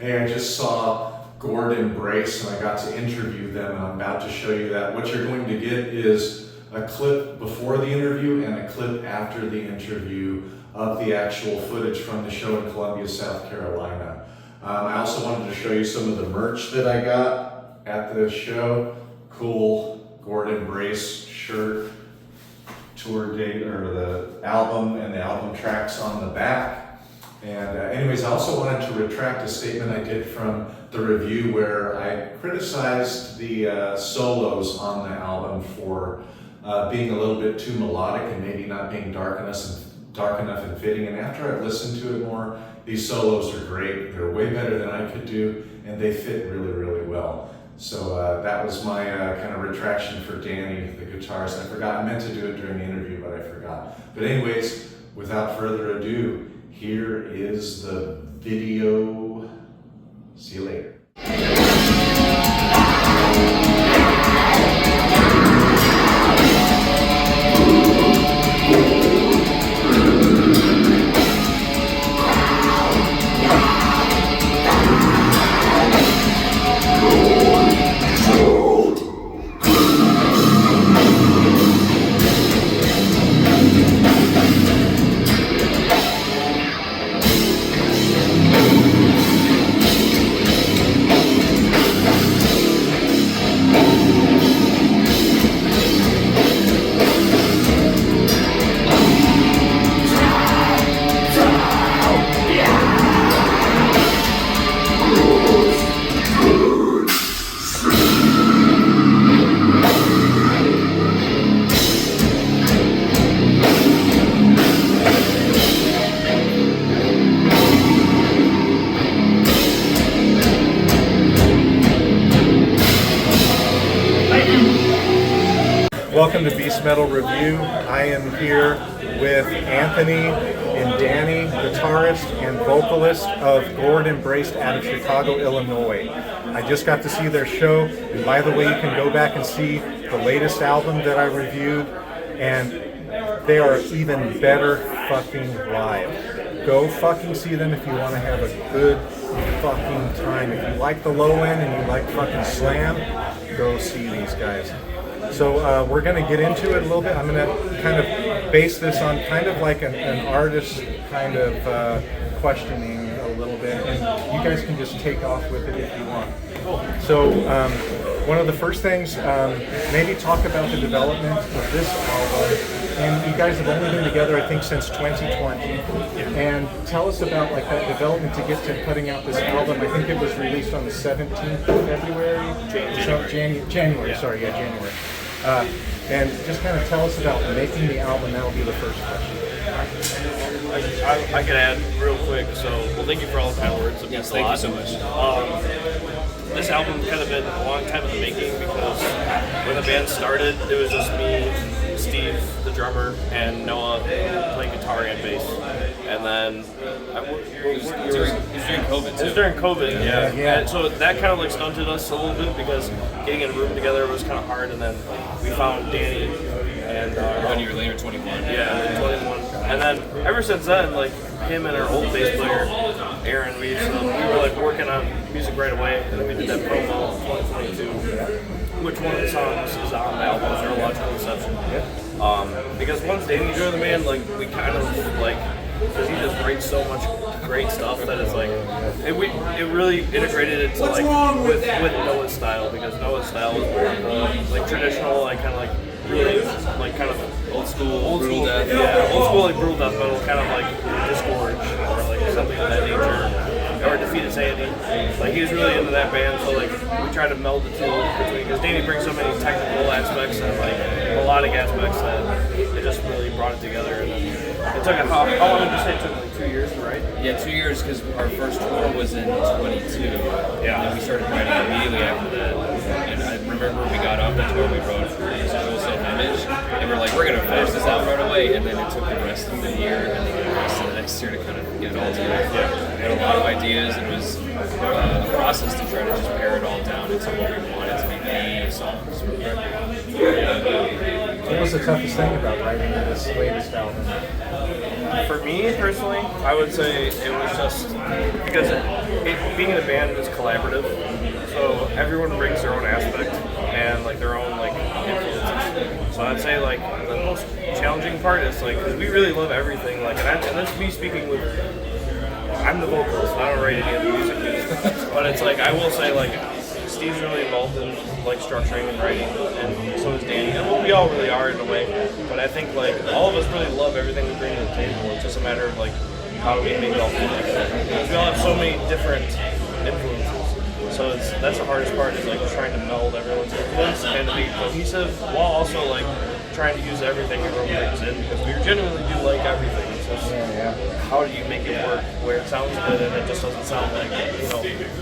Hey, I just saw Gored Embrace and I got to interview them, and I'm about to show you that. What you're going to get is a clip before the interview and a clip after the interview of the actual footage from the show in Columbia, South Carolina. I also wanted to show you some of the merch that I got at the show. Cool Gored Embrace shirt, tour date, or the album and the album tracks on the back. And anyways, I also wanted to retract a statement I did from the review where I criticized the solos on the album for being a little bit too melodic and maybe not being dark enough and fitting. And after I've listened to it more, these solos are great. They're way better than I could do, and they fit really, really well. So that was my kind of retraction for Danny, the guitarist. I meant to do it during the interview, but I forgot. But anyways, without further ado, here is the video. See you later. Welcome to Beast Metal Review. I am here with Anthony and Danny, guitarist and vocalist of Gored Embrace out of Chicago, Illinois. I just got to see their show, and by the way, you can go back and see the latest album that I reviewed, and they are even better fucking live. Go fucking see them if you want to have a good fucking time. If you like the low end and you like fucking slam, go see these guys. So we're going to get into it a little bit. I'm going to kind of base this on kind of like an artist kind of questioning a little bit, and you guys can just take off with it if you want. So one of the first things, maybe talk about the development of this album. And you guys have only been together, I think, since 2020. And tell us about like that development to get to putting out this album. I think it was released on the 17th of February? January. And just kind of tell us about making the album. That'll be the first question. I can add real quick. So, well, thank you for all the kind words. Yes, thank you so much. This album kind of been a long time in the making because when the band started, it was just me, Steve, the drummer, and Noah playing guitar and bass. And then It was during COVID too. It was during COVID, yeah. And so that kind of like stunted us a little bit because getting in a room together was kind of hard. And then we found Danny, and 1 year later, 21. Yeah, 21. And then ever since then, like him and our old bass player, Aaron, we were like working on music right away. And then we did that promo in 2022, which one of the songs is on the album, Neurological Inception. Because once Danny joined the band, like we kind of like, because he just writes so much great stuff that it's like, it really integrated it to like with Noah's style, because Noah's style is more like traditional, like kind of like really like kind of old school death. Yeah, old school like brutal death metal, kind of like Disgorge or like something of that nature, or Defeated Sanity. Like he was really into that band, so like we tried to meld the two between, because Danny brings so many technical aspects and like lot of aspects that it just really brought it together. And then it took how long did you say it took? Like 2 years to write? Yeah, 2 years because our first tour was in 22. Yeah. And then we started writing immediately after that. And I remember we got off the tour, we wrote Residual Self-Image, and we're like, we're going to finish this out right away. And then it took the rest of the year and then the rest of the next year to kind of get it all together. Yeah. We had a lot of ideas. It was a process to try to just pare it all down into what we wanted to be the songs. What was the toughest thing about writing this latest album? For me personally, I would say it was just because being in a band is collaborative, so everyone brings their own aspect and like their own like influences. So I'd say like the most challenging part is like because we really love everything. Like and that's me speaking with. I'm the vocalist. I don't write any of the music, but it's like I will say like Steve's really involved in like structuring and writing, and so is Danny. And well, we all really are in a way. But I think like all of us really love everything we bring to the table. It's just a matter of like how do we make it all fit together. Because we all have so many different influences. So that's the hardest part is like trying to meld everyone's influence and to be cohesive while also like trying to use everything everyone brings in because we genuinely do like everything. It's just how do you make it work where it sounds good and it just doesn't sound like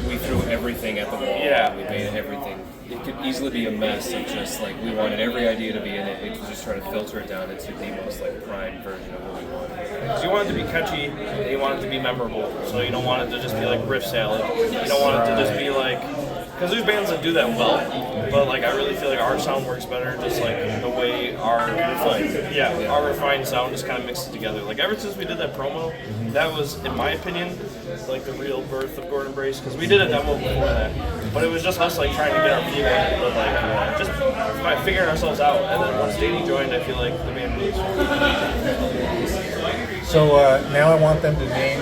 we threw everything at the wall. Yeah. We made everything. It could easily be a mess of just like we wanted every idea to be in it. We could just try to filter it down into the most like prime version of what we wanted. Because you want it to be catchy, and you want it to be memorable. So you don't want it to just be like riff salad. You don't want it to just be like, because there's bands that do that well, but like I really feel like our sound works better just like the way our refined sound just kind of mixes together. Like ever since we did that promo, that was, in my opinion, like the real birth of Gored Embrace. Because we did a demo before that, but it was just us like trying to get our feet wet, but like just by figuring ourselves out. And then once Danny joined, I feel like the band moves. So now I want them to name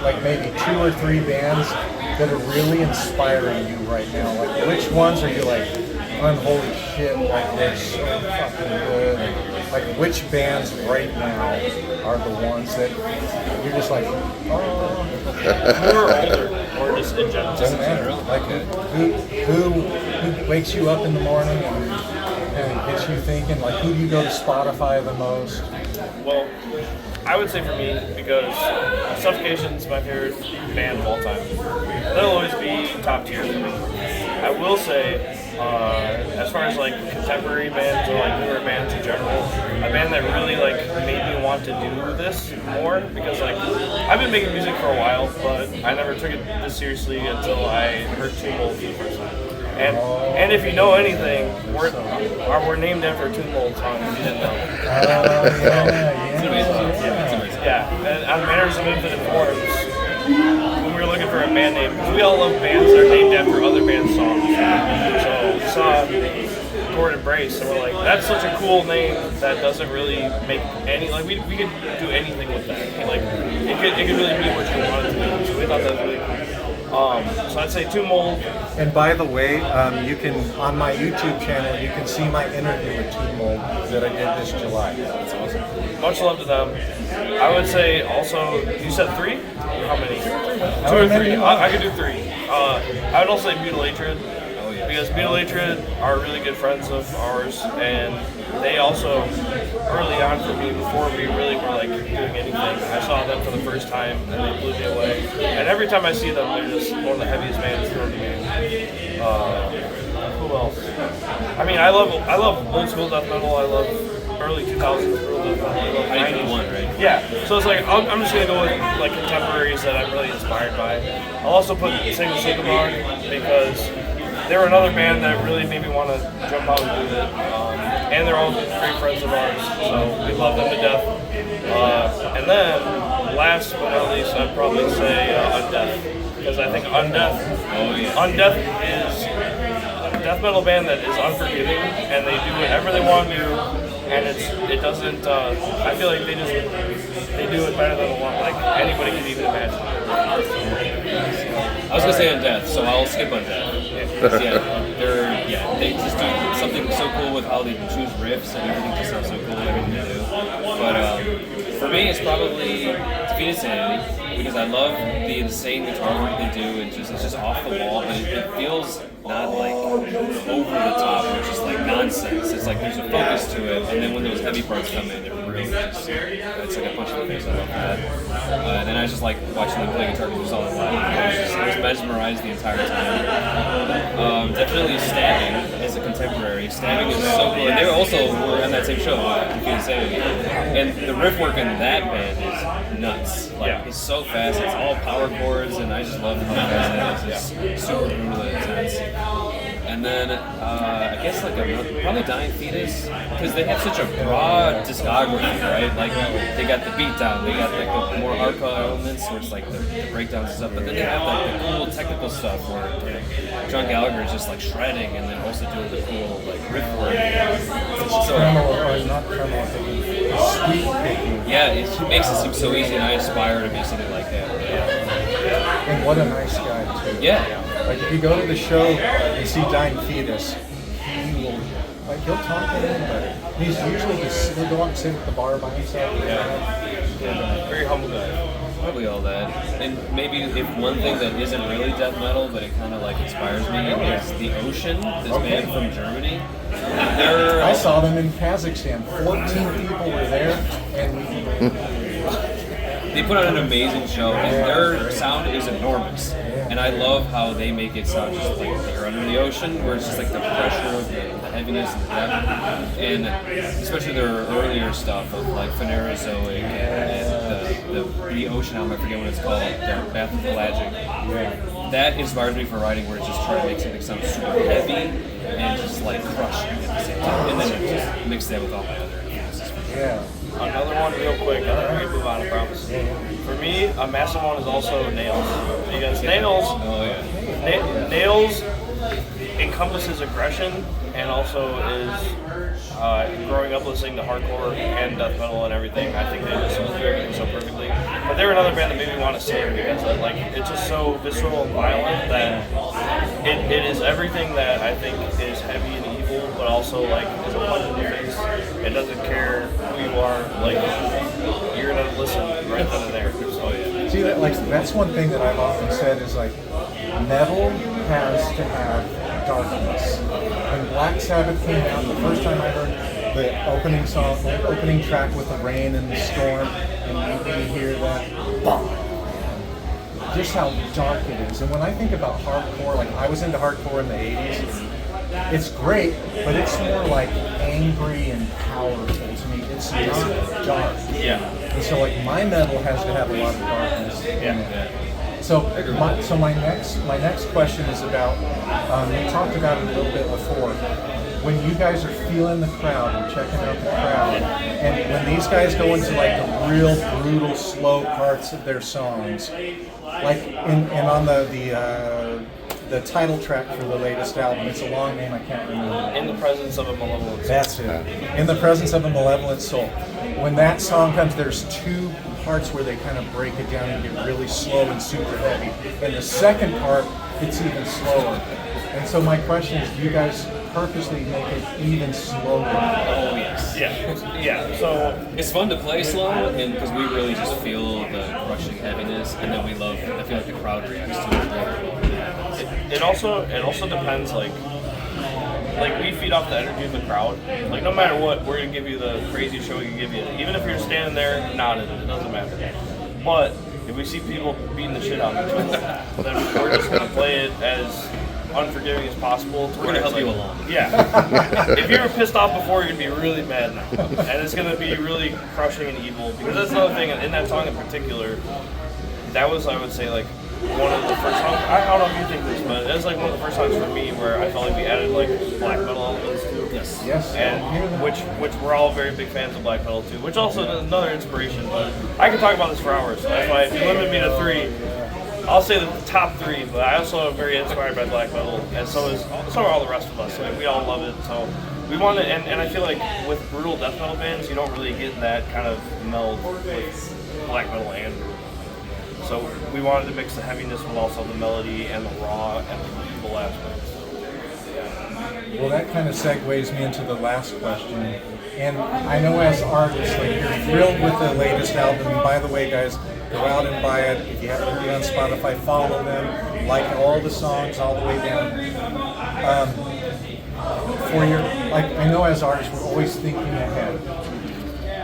like maybe 2 or 3 bands that are really inspiring you right now. Like which ones are you like, unholy shit, like they're so fucking good. And, like which bands right now are the ones that you're just like, oh. More older, or just in general. Doesn't matter. Like who wakes you up in the morning and gets you thinking? Like who do you go to Spotify the most? Well, I would say for me, because Suffocation's my favorite band of all time. They'll always be top tier for me. I will say, as far as like contemporary bands or like newer bands in general, a band that really like made me want to do this more because like I've been making music for a while, but I never took it this seriously until I heard Tomb Mold for the first time. And if you know anything, we're named after a Tomb Mold song. If you didn't know. Yeah. And on Manners of Infinite Forms, when we were looking for a band name, because we all love bands that are named after other bands' songs. So we saw Gored Embrace, and we're like, that's such a cool name that doesn't really make any, like, we could do anything with that. Like, it could really be what you want it to be. So we thought that was really cool. So I'd say Tomb Mold. And by the way, you can, on my YouTube channel, you can see my interview with Tomb Mold that I did this July. That's awesome. Much love to them. I would say also, you said 3? How many? 2 or 3. I could do 3. I would also say Mutilatred. Because Mutilatred are really good friends of ours, and they also, early on for me, before we really were like doing anything, I saw them for the first time, and they blew me away. And every time I see them, they're just one of the heaviest bands in the game. Who else? I mean, I love old school death metal. I love early 2000s death metal. I love 90s. Right? Yeah. So it's like I'm just gonna go with like contemporaries that I'm really inspired by. I'll also put Sing the Sycamore because they were another band that really made me want to jump out and do it. And they're all great friends of ours, so we love them to death. And then, last but not least, I'd probably say Undeath. Because I think Undeath is a death metal band that is unforgiving, and they do whatever they want to do, and it doesn't, I feel like they do it better than like anybody could even imagine. I was gonna say Undeath, so I'll skip Undeath. Yeah, yeah, they just do something so cool with how they choose riffs and everything just sounds so cool and everything they do. But for me, it's probably Defeated Sanity because I love the insane guitar work they do. It's just off the wall, but it feels not like over the top or just like nonsense. It's like there's a focus to it, and then when those heavy parts come in, they're really just, it's like a punch in the face. I love that. And then I just like watching them play guitar because we saw them live. I was mesmerized the entire time. Definitely Stabbing is a contemporary. Stabbing is so cool, and they also were on that same show, Defeated Sanity. And the riff work in that band is nuts. Like it's so fast. It's all power chords, and I just love how fast it is. It's super brutal and intense. And then I guess like probably Dying Fetus because they have such a broad discography, right? Like they got the beatdown, they got like the more hardcore elements where it's like the breakdowns and stuff, but then they have like the cool technical stuff where John Gallagher is just like shredding and then also doing the cool like riff work. So, not tremolo picking, sweep picking. yeah, it makes it seem so easy, and I aspire to be something like that. And what a nice guy too. Yeah. Like if you go to the show and see Dying Fetus, he will, like he'll talk to anybody. He'll go up and sit at the bar by himself. Very humble guy. Probably all that. And maybe if one thing that isn't really death metal, but it kind of like inspires me, is The Ocean, this band from Germany. I saw them in Kazakhstan. 14 people were there, and they put on an amazing show, and their sound is enormous. And I love how they make it sound just like you're under the ocean, where it's just like the pressure of the heaviness and the depth. And especially their earlier stuff of like Phanerozoic and the Ocean album, I forget what it's called, the Bath of Pelagic. That inspires me for writing, where it's just trying to make something sound super heavy and just like crushing at the same time. And then it just mix that with all my other influences. yeah. Another one real quick, and then we can move on, I promise. For me, a massive one is also Nails. Because Nails encompasses aggression and also is growing up listening to hardcore and death metal and everything. I think they just do everything so perfectly. But they're another band that made me want to sing because like it's just so visceral and violent that it is everything that I think is heavy and evil, but also like is a punch in the face. It doesn't care who you are, like you're gonna listen right then and there. So yeah. See that that's one thing that I've often said is like metal has to have darkness. When Black Sabbath came out, the first time I heard the opening song, the opening track with the rain and the storm, and you hear that, BOM! Just how dark it is. And when I think about hardcore, like I was into hardcore in the 80s, it's great, but it's more like angry and powerful to me. It's not dark. Yeah. And so like my metal has to have a lot of darkness in it. So my next question is about, we talked about it a little bit before, when you guys are feeling the crowd and checking out the crowd, and when these guys go into like the real brutal, slow parts of their songs, like and on the title track for the latest album, it's a long name, I can't remember. In the presence of a malevolent soul. That's it. In the presence of a malevolent soul. When that song comes, there's two parts where they kind of break it down and get really slow and super heavy. And the second part, it's even slower. And so my question is, do you guys purposely make it even slower? Oh yes. Yeah. So it's fun to play slow, and because we really just feel the crushing heaviness, and then I feel like the crowd reacts to it. It also depends, like we feed off the energy of the crowd. Like no matter what, we're gonna give you the crazy show we can give you. Even if you're standing there nodding, it doesn't matter. But if we see people beating the shit out of each other, then we're just gonna play it as unforgiving as possible. We're gonna help you along. Yeah. If you were pissed off before, you're gonna be really mad now, and it's gonna be really crushing and evil. Because that's another thing in that song in particular. That was, I would say, like one of the first songs. I don't know if you think this, but it was like one of the first songs for me where I felt like we added like black metal elements too. Yes. And which we're all very big fans of black metal too. Which also is another inspiration. But I could talk about this for hours. So that's why if you limit me to 3. I'll say the top 3, but I also am very inspired by black metal, and so are all the rest of us. Like, we all love it, so we want to. And I feel like with brutal death metal bands, you don't really get that kind of meld with black metal and brutal. So we wanted to mix the heaviness with also the melody and the raw and the evil aspects. So, yeah. Well, that kind of segues me into the last question. And I know as artists, like, you're thrilled with the latest album. And by the way, guys, go out and buy it. If you haven't been on Spotify, follow them. Like all the songs all the way down. Like, I know as artists, we're always thinking ahead.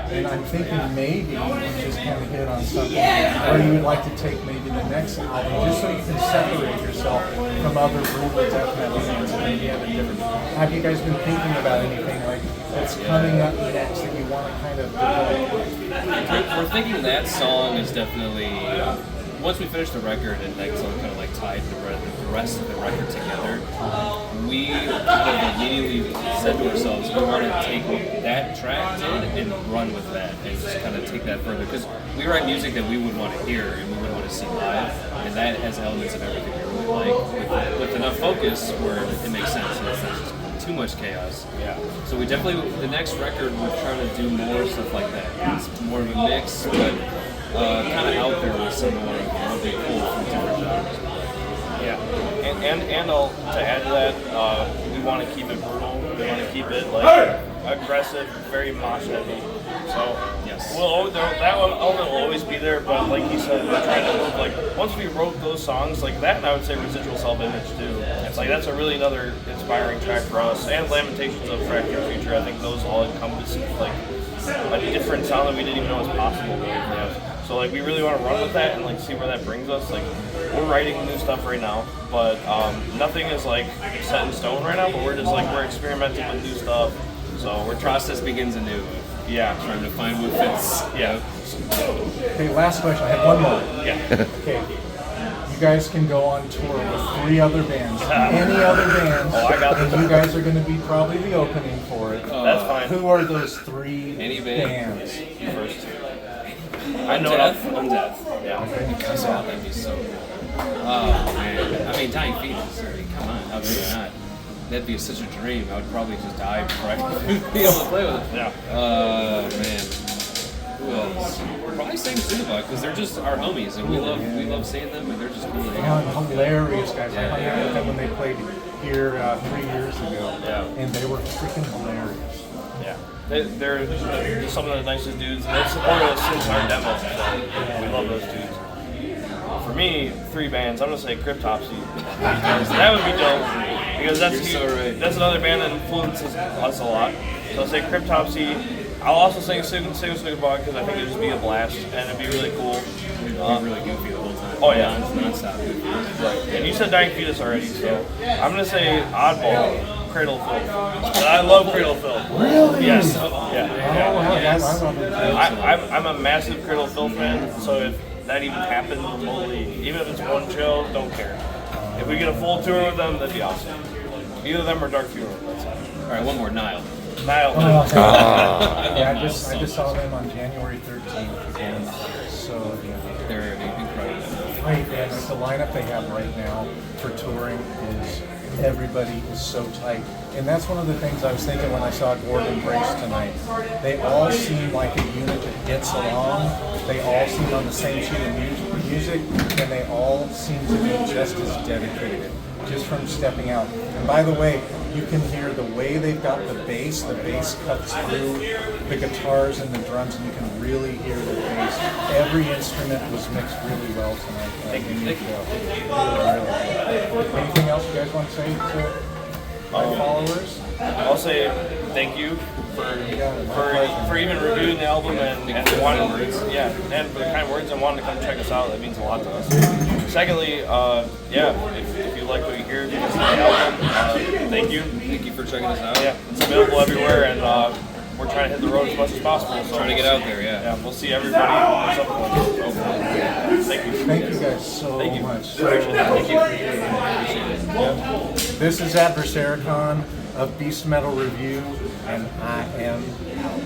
And I'm thinking maybe you just kind of hit on something where you would like to take maybe the next album, just so you can separate yourself from other brutal death metal bands and maybe have a different. Have you guys been thinking about anything like that's coming up next that you want to kind of develop? We're thinking that song is definitely, once we finish the record and that song kind of like tied the rest of the record together, we have immediately said to ourselves, we want to take that track and run with that and just kind of take that further. Because we write music that we would want to hear and we would want to see live, and that has elements of everything we really like with enough focus where it makes sense and it's not just too much chaos. Yeah. So we definitely, the next record, we're trying to do more stuff like that. It's more of a mix, but kind of out there with some more of the cool from different genres. Yeah, and to add to that, we want to keep it brutal. We want to keep it like aggressive, very mosh heavy. So Yes. that element will always be there. But like you said, we're trying to move, like, once we wrote those songs like that, and I would say Residual Self-Image too. It's like that's a really another inspiring track for us, and Lamentations of Fractured Future. I think those all encompass like a different sound that we didn't even know was possible. So like we really want to run with that and like see where that brings us. Like we're writing new stuff right now, but nothing is like set in stone right now. But we're experimenting with new stuff. So we're Process begins anew. Yeah, Trying to find what fits. yeah, Okay, last question. I have one more. yeah. Okay. You guys can go on tour with 3 other bands. Any other bands. Oh, I got and you guys are going to be probably the opening for it. That's fine. Who are those 3 Any band. bands? You first. I know Death? enough. I'm Death. Yeah. That's all. That'd be so cool. Oh man. I mean, Dying Fetus. I mean, come on. How could I not? That'd be such a dream. I would probably just die before I could be able to play with it. Yeah. Man. Who else? Probably same Cinnabon, because they're just our homies, and we love seeing them, and they're just cool to hang out with. Hilarious guys. I hung out with them when they played here 3 years ago. Yeah. And they were freaking hilarious. Yeah. They're some of the nicest dudes, and they've supported us since our demo. So we love those dudes. For me, 3 bands. I'm gonna say Cryptopsy. Because that would be dope. Because that's You're so right. That's another band that influences us a lot. So I'll say Cryptopsy. I'll also say Suffocation because I think it'd just be a blast and it'd be really cool. We'd be really goofy the whole time. Oh, yeah. Non-stop goofy. Right. And you said Dying Fetus already, so I'm gonna say Oddball, Cradle of Filth. I love Cradle of Filth. Really? Yes. Oh, Yeah. wow, Yes. I love it. I'm a massive Cradle of Filth fan, so if that even happened remotely, even if it's one show, don't care. If we get a full tour with them, that'd be awesome. Either them or Dark Funeral. That's fine. All right, one more. Nile. Nile. Yeah, I just saw them on January 13th again. So, yeah. They're incredible. Great band. Like the lineup they have right now for touring is everybody is so tight. And that's one of the things I was thinking when I saw Gored Embrace tonight. They all seem like a unit that gets along. They all seem on the same sheet of music, and they all seem to be just as dedicated, just from stepping out. And by the way, you can hear the way they've got the bass cuts through the guitars and the drums, and you can really hear the bass. Every instrument was mixed really well tonight. Thank you. Really. Anything else you guys want to say to my followers? I'll say thank you for even reviewing the album and wanting and for the kind words and wanting to come check us out. That means a lot to us. Secondly, if you like what you hear, if you listen to the album, thank you. Thank you for checking us out. Yeah, it's available everywhere, and we're trying to hit the road as much as possible. So Trying to get out there, yeah. Yeah, we'll see everybody at some point. Thank you. Thank you guys so much. Thank you. Appreciate it. Yep. This is Adversaricon of Beast Metal Review, and I am out.